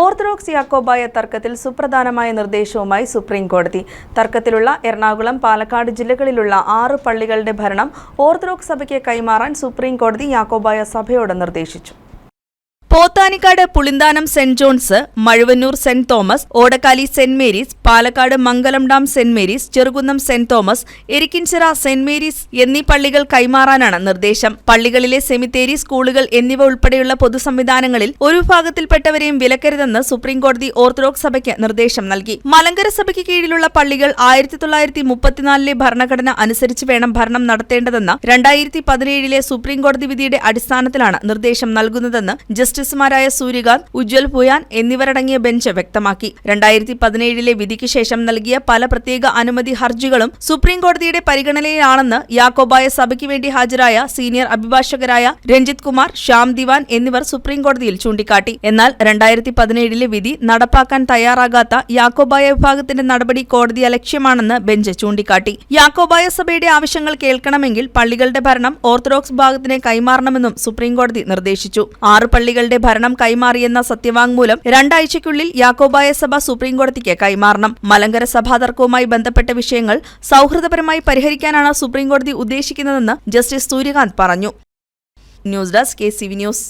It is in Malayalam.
ഓർത്തഡോക്സ് യാക്കോബായ തർക്കത്തിൽ സുപ്രധാനമായ നിർദ്ദേശവുമായി സുപ്രീം കോടതി. തർക്കത്തിലുള്ള എറണാകുളം, പാലക്കാട് ജില്ലകളിലുള്ള 6 പള്ളികളുടെ ഭരണം ഓർത്തഡോക്സ് സഭയ്ക്ക് കൈമാറാൻ സുപ്രീം കോടതി യാക്കോബായ സഭയോട് നിർദ്ദേശിച്ചു. Pothanikkad Pulinthanam Saint John's, Mazhuvannoor Saint Thomas, Odakkali Saint Mary's, Palakkad Mangalam dam Saint Mary's, Cherukunnam Saint Thomas, Erikkinchira Saint Mary's എന്നീ പള്ളികൾ കൈമാറാനാണ് നിർദ്ദേശം. പള്ളികളിലെ സെമിത്തേരി, സ്കൂളുകൾ എന്നിവ ഉൾപ്പെടെയുള്ള പൊതുസംവിധാനങ്ങളിൽ ഒരു വിഭാഗത്തിൽപ്പെട്ടവരെയും വിലക്കരുതെന്ന് സുപ്രീംകോടതി ഓർത്തഡോക്സ് സഭയ്ക്ക് നിർദ്ദേശം നൽകി. മലങ്കര സഭയ്ക്ക് കീഴിലുള്ള പള്ളികൾ 1934 ഭരണഘടന അനുസരിച്ച് വേണം ഭരണം നടത്തേണ്ടതെന്ന 2017 സുപ്രീംകോടതി വിധിയുടെ അടിസ്ഥാനത്തിലാണ് നിർദ്ദേശം നൽകുന്നതെന്ന് ജസ്റ്റിസുമാരായ സൂര്യകാന്ത്, ഉജ്വൽ ഭുയാൻ എന്നിവരടങ്ങിയ ബെഞ്ച് വ്യക്തമാക്കി. 2017 വിധിക്ക് ശേഷം നൽകിയ പല പ്രത്യേക അനുമതി ഹർജികളും സുപ്രീംകോടതിയുടെ പരിഗണനയിലാണെന്ന് യാക്കോബായ സഭയ്ക്ക് വേണ്ടി ഹാജരായ സീനിയർ അഭിഭാഷകരായ രഞ്ജിത് കുമാർ, ശ്യാം ദിവാൻ എന്നിവർ സുപ്രീംകോടതിയിൽ ചൂണ്ടിക്കാട്ടി. എന്നാൽ 2017 വിധി നടപ്പാക്കാൻ തയ്യാറാകാത്ത യാക്കോബായ വിഭാഗത്തിന്റെ നടപടി കോടതി അലക്ഷ്യമാണെന്ന് ബെഞ്ച് ചൂണ്ടിക്കാട്ടി. യാക്കോബായ സഭയുടെ ആവശ്യങ്ങൾ കേൾക്കണമെങ്കിൽ പള്ളികളുടെ ഭരണം ഓർത്തഡോക്സ് വിഭാഗത്തിന് കൈമാറണമെന്നും സുപ്രീംകോടതി നിർദ്ദേശിച്ചു. 6 പള്ളികളുടെ ഭരണം കൈമാറിയെന്ന സത്യവാങ്മൂലം 2 ആഴ്ചയ്ക്കുള്ളിൽ യാക്കോബായ സഭ സുപ്രീംകോടതിക്ക് കൈമാറണം. മലങ്കര സഭാ തർക്കവുമായി ബന്ധപ്പെട്ട വിഷയങ്ങൾ സൗഹൃദപരമായി പരിഹരിക്കാനാണ് സുപ്രീംകോടതി ഉദ്ദേശിക്കുന്നതെന്ന് ജസ്റ്റിസ് സൂര്യകാന്ത് പറഞ്ഞു. News desk KCV news.